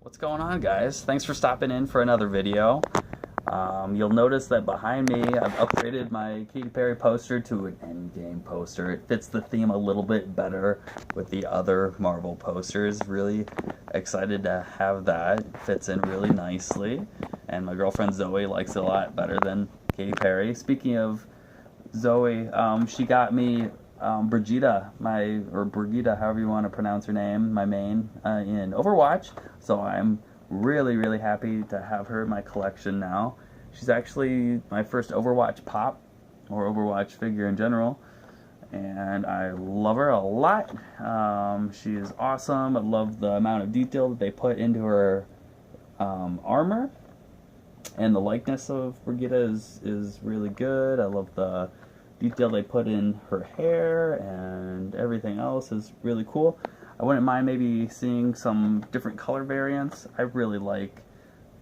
What's going on, guys? Thanks for stopping in for another video. You'll notice that behind me I've upgraded my Katy Perry poster to an Endgame poster. It fits the theme a little bit better with the other Marvel posters. Really excited to have that. It fits in really nicely, and my girlfriend Zoe likes it a lot better than Katy Perry. Speaking of Zoe, she got me Brigitte, or Brigitte, however you want to pronounce her name, my main in Overwatch. So I'm really happy to have her in my collection now. She's actually my first Overwatch pop, or Overwatch figure in general, and I love her a lot. She is awesome. I love the amount of detail that they put into her armor, and the likeness of Brigitte is really good. I love the detail they put in her hair, and everything else is really cool. I wouldn't mind maybe seeing some different color variants. I really like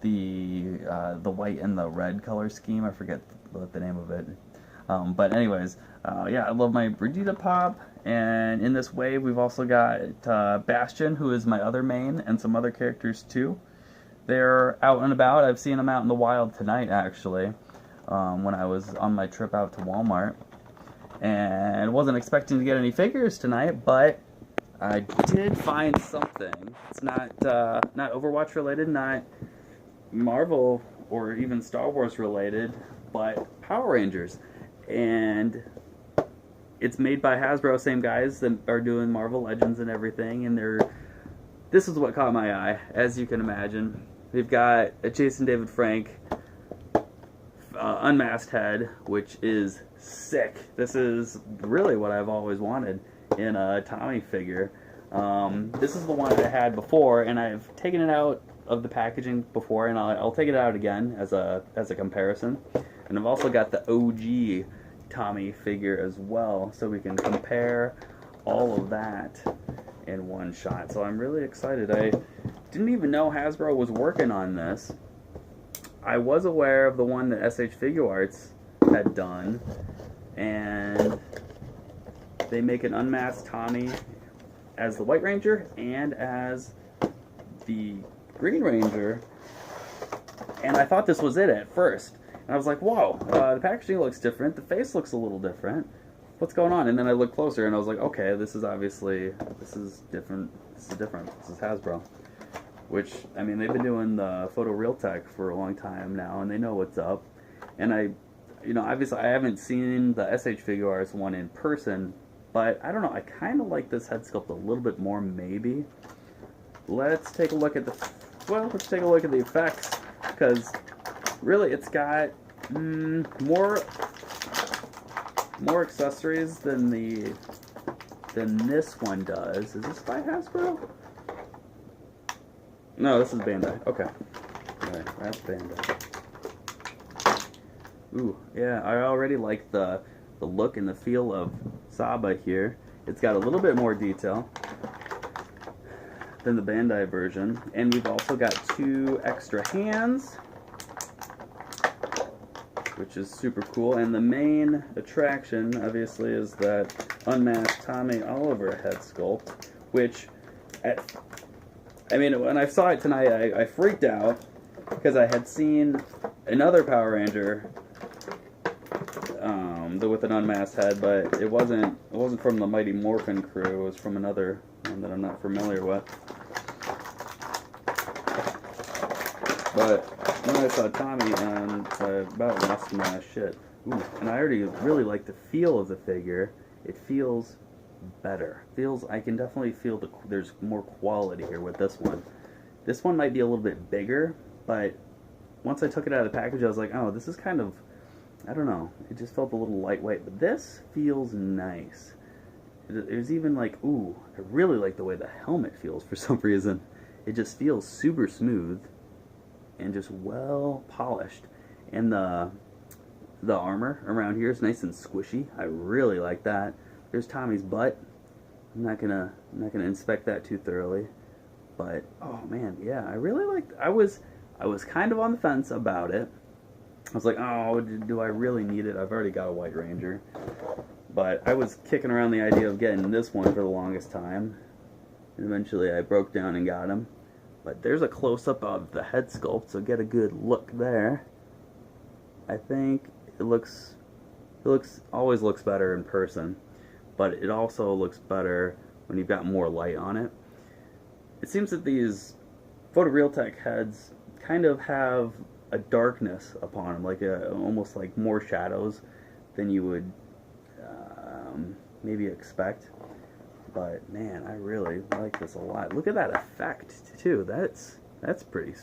the white and the red color scheme. I forget what the name of it. But anyways, yeah, I love my Brigitte pop. And in this wave, we've also got Bastion, who is my other main, and some other characters too. They're out and about. I've seen them out in the wild tonight, actually, when I was on my trip out to Walmart. And wasn't expecting to get any figures tonight, but I did find something. It's not Overwatch related, not Marvel or even Star Wars related, but Power Rangers. And it's made by Hasbro, same guys that are doing Marvel Legends and everything, and this is what caught my eye, as you can imagine. We've got a Jason David Frank unmasked head, which is sick. This is really what I've always wanted in a Tommy figure. This is the one I had before, and I've taken it out of the packaging before, and I'll take it out again as a comparison. And I've also got the OG Tommy figure as well, so we can compare all of that in one shot. So I'm really excited. I didn't even know Hasbro was working on this. I was aware of the one that SH Figuarts had done, and they make an unmasked Tommy as the White Ranger and as the Green Ranger, and I thought this was it at first. And I was like, whoa, the packaging looks different, the face looks a little different. What's going on? And then I looked closer and I was like, okay, this is different. This is Hasbro. Which, I mean, they've been doing the Photo Realtek for a long time now, and they know what's up. And obviously I haven't seen the SH Figuarts one in person, but I don't know, I kind of like this head sculpt a little bit more, access, let's take a look at the effects, because really it's got more accessories than this one does. Is this by Hasbro? No, this is Bandai. Okay. Alright, that's Bandai. Ooh, yeah, I already like the look and the feel of Saba here. It's got a little bit more detail than the Bandai version. And we've also got 2 extra hands, which is super cool. And the main attraction, obviously, is that unmasked Tommy Oliver head sculpt, which, when I saw it tonight, I freaked out, because I had seen another Power Ranger with an unmasked head, but it wasn't from the Mighty Morphin crew. It was from another one that I'm not familiar with. But when I saw Tommy, and I about lost my shit. Ooh, and I already really like the feel of the figure. It feels better. I can definitely feel there's more quality here with this one. This one might be a little bit bigger, but once I took it out of the package, I was like, oh, this is kind of, I don't know, it just felt a little lightweight, but this feels nice. There's even like, ooh, I really like the way the helmet feels for some reason. It just feels super smooth and just well polished. And the armor around here is nice and squishy. I really like that. There's Tommy's butt. I'm not gonna inspect that too thoroughly, but oh man, yeah, I really liked. I was kind of on the fence about it. I was like, oh, do I really need it? I've already got a White Ranger. But I was kicking around the idea of getting this one for the longest time. And eventually I broke down and got him. But there's a close-up of the head sculpt, so get a good look there. I think it always looks better in person, but it also looks better when you've got more light on it. It seems that these Photorealtech heads kind of have a darkness upon them, like almost like more shadows than you would maybe expect. But man, I really like this a lot. Look at that effect too. That's pretty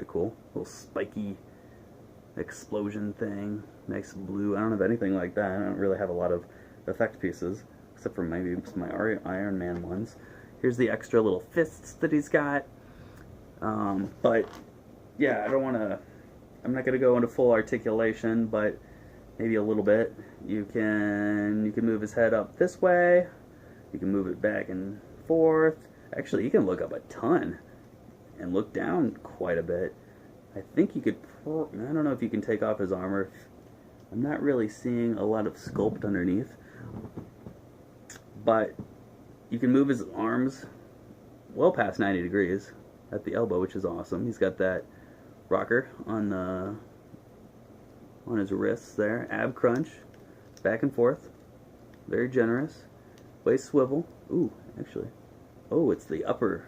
cool. Little spiky explosion thing. Nice blue. I don't have anything like that. I don't really have a lot of effect pieces, except for maybe my Iron Man ones. Here's the extra little fists that he's got. But yeah, I'm not gonna go into full articulation, but maybe a little bit. You can move his head up this way. You can move it back and forth. Actually, you can look up a ton and look down quite a bit. I think you could, I don't know if you can take off his armor. I'm not really seeing a lot of sculpt underneath. But you can move his arms well past 90 degrees at the elbow, which is awesome. He's got that rocker on his wrists there. Ab crunch, back and forth. Very generous. Waist swivel. Ooh, actually. Oh, it's the upper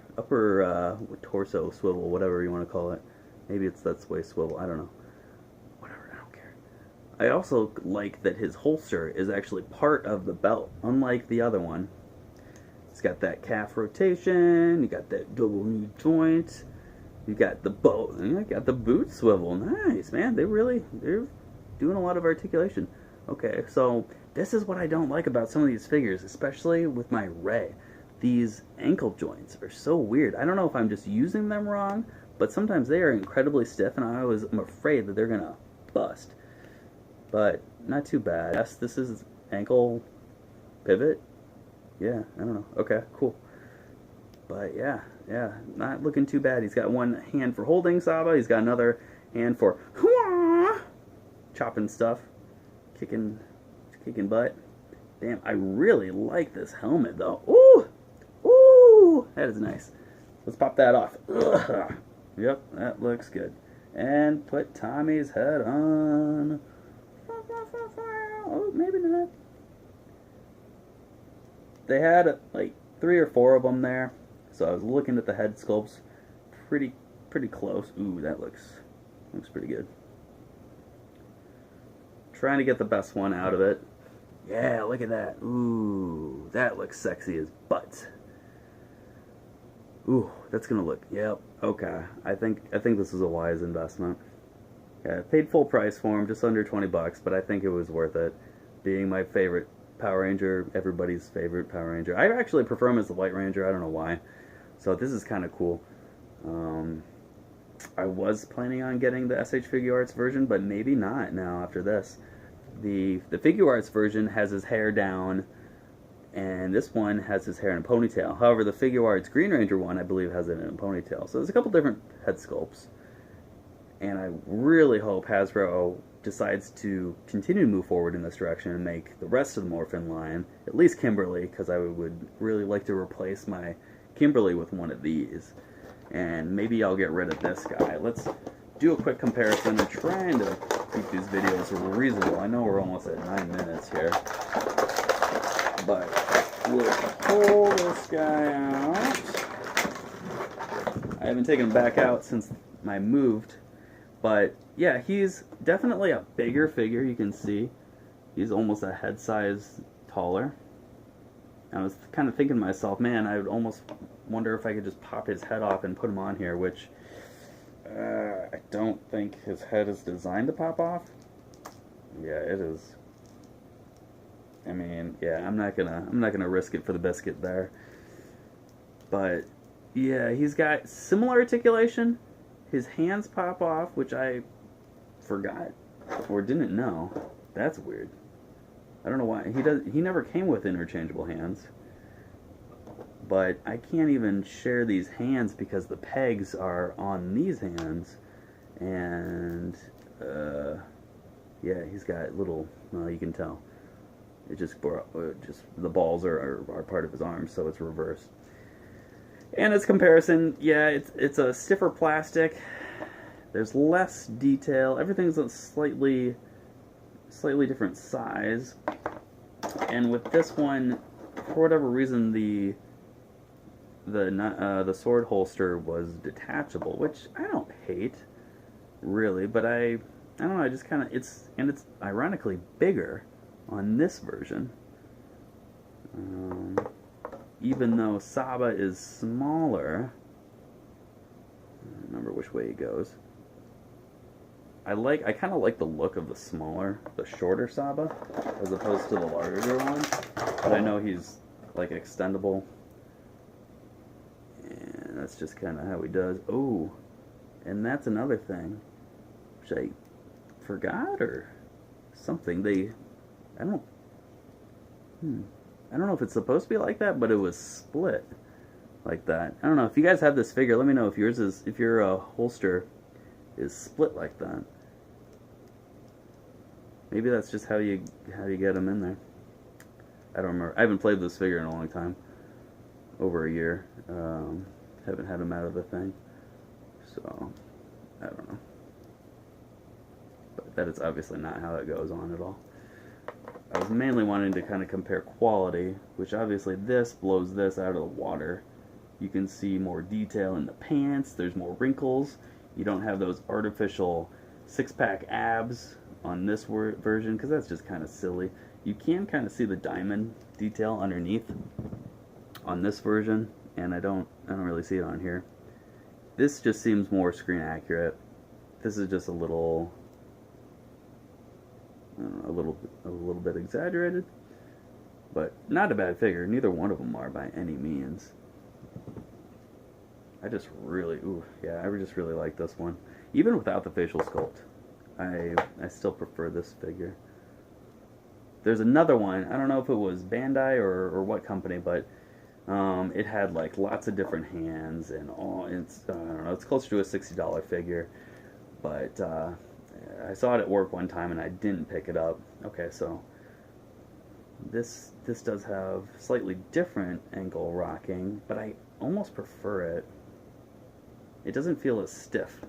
torso swivel, whatever you want to call it. Maybe that's waist swivel. I don't know. Whatever, I don't care. I also like that his holster is actually part of the belt, unlike the other one. It's got that calf rotation. You got that double knee joint. You got the boat. You got the boot swivel. Nice, man. They're doing a lot of articulation. Okay, so this is what I don't like about some of these figures, especially with my Rey. These ankle joints are so weird. I don't know if I'm just using them wrong, but sometimes they are incredibly stiff, and I'm afraid that they're gonna bust. But not too bad. Yes, this is ankle pivot. Yeah, I don't know. Okay, cool. But yeah, not looking too bad. He's got one hand for holding Saba. He's got another hand for chopping stuff, kicking butt. Damn, I really like this helmet though. Ooh, that is nice. Let's pop that off. Ugh. Yep, that looks good. And put Tommy's head on. Oh, maybe not. They had like 3 or 4 of them there, so I was looking at the head sculpts, pretty close. Ooh, that looks pretty good. Trying to get the best one out of it. Yeah, look at that. Ooh, that looks sexy as butt. Ooh, that's gonna look. Yep. Okay. I think this is a wise investment. Yeah, I paid full price for him, just under $20, but I think it was worth it. Being my favorite Power Ranger, everybody's favorite Power Ranger. I actually prefer him as the White Ranger. I don't know why. So this is kind of cool. I was planning on getting the SH Figuarts version, but maybe not now after this. The Figuarts version has his hair down, and this one has his hair in a ponytail. However, the Figuarts Green Ranger one, I believe, has it in a ponytail. So there's a couple different head sculpts. And I really hope Hasbro decides to continue to move forward in this direction and make the rest of the Morphin line, at least Kimberly, because I would really like to replace my Kimberly with one of these. And maybe I'll get rid of this guy. Let's do a quick comparison. I'm trying to keep these videos reasonable. I know we're almost at 9 minutes here. But we'll pull this guy out. I haven't taken him back out since I moved. But yeah, he's definitely a bigger figure, you can see. He's almost a head size taller. I was kind of thinking to myself, man, I would almost wonder if I could just pop his head off and put him on here, which I don't think his head is designed to pop off. Yeah, it is. I mean, yeah, I'm not gonna risk it for the biscuit there. But yeah, he's got similar articulation. His hands pop off, which I forgot or didn't know. That's weird. I don't know why. He never came with interchangeable hands. But I can't even share these hands because the pegs are on these hands. And yeah, he's got little, well, you can tell. It just the balls are part of his arms, so it's reversed. And as comparison, yeah, it's a stiffer plastic. There's less detail. Everything's a slightly different size. And with this one, for whatever reason, the sword holster was detachable, which I don't hate, really, but I don't know, I just kind of, it's ironically bigger on this version. Even though Saba is smaller, I don't remember which way he goes. I kind of like the look of the shorter Saba, as opposed to the larger one. But I know he's like extendable, and that's just kind of how he does. Oh, and that's another thing, which I forgot or something. I don't know if it's supposed to be like that, but it was split like that. I don't know if you guys have this figure. Let me know if your holster is split like that. Maybe that's just how you get them in there. I don't remember. I haven't played this figure in a long time. Over a year. Haven't had him out of the thing. So, I don't know. But that is obviously not how it goes on at all. I was mainly wanting to kind of compare quality, which obviously this blows this out of the water. You can see more detail in the pants. There's more wrinkles. You don't have those artificial six-pack abs on this version, because that's just kind of silly. You can kind of see the diamond detail underneath on this version, and I don't really see it on here. This just seems more screen accurate. This is just a little, I don't know, a little bit exaggerated, but not a bad figure. Neither one of them are by any means. I just really like this one, even without the facial sculpt. I still prefer this figure. There's another one, I don't know if it was Bandai or what company, but it had like lots of different hands and all. It's I don't know, it's closer to a $60 figure, but I saw it at work one time and I didn't pick it up. Okay, so this does have slightly different ankle rocking, but I almost prefer it. It doesn't feel as stiff.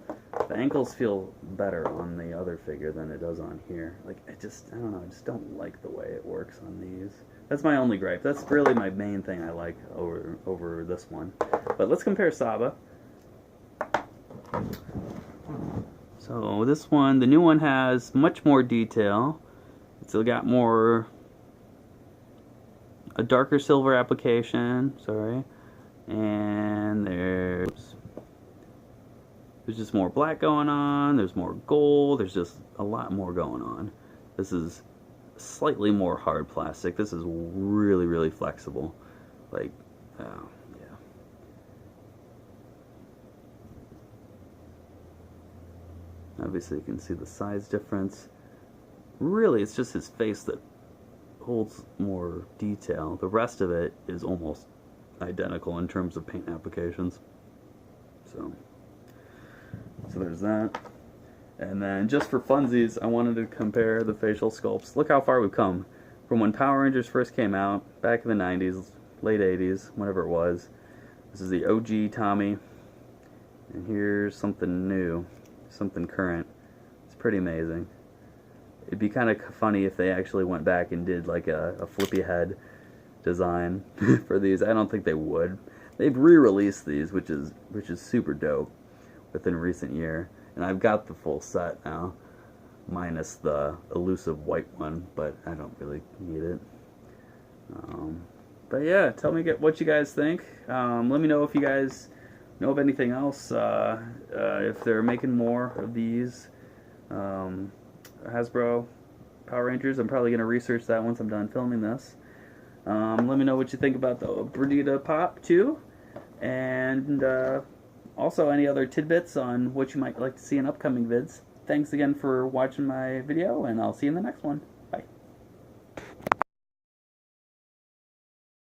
The ankles feel better on the other figure than it does on here. Like, I don't know, I just don't like the way it works on these. That's my only gripe. That's really my main thing I like over this one. But let's compare Saba. So this one, the new one has much more detail. It's still got a darker silver application, sorry. And there's just more black going on, there's more gold, there's just a lot more going on. This is slightly more hard plastic. This is really, really flexible. Like, yeah. Obviously you can see the size difference. Really, it's just his face that holds more detail. The rest of it is almost identical in terms of paint applications. So there's that. And then just for funsies, I wanted to compare the facial sculpts. Look how far we've come from when Power Rangers first came out, back in the 90s, late 80s, whatever it was. This is the OG Tommy. And here's something new, something current. It's pretty amazing. It'd be kind of funny if they actually went back and did like a flippy head design for these. I don't think they would. They've re-released these, which is super dope within a recent year. And I've got the full set now, minus the elusive white one, but I don't really need it. But yeah, tell me what you guys think. Let me know if you guys know of anything else, if they're making more of these Hasbro Power Rangers. I'm probably going to research that once I'm done filming this. Let me know what you think about the Bernita Pop too, and also any other tidbits on what you might like to see in upcoming vids. Thanks again for watching my video, and I'll see you in the next one.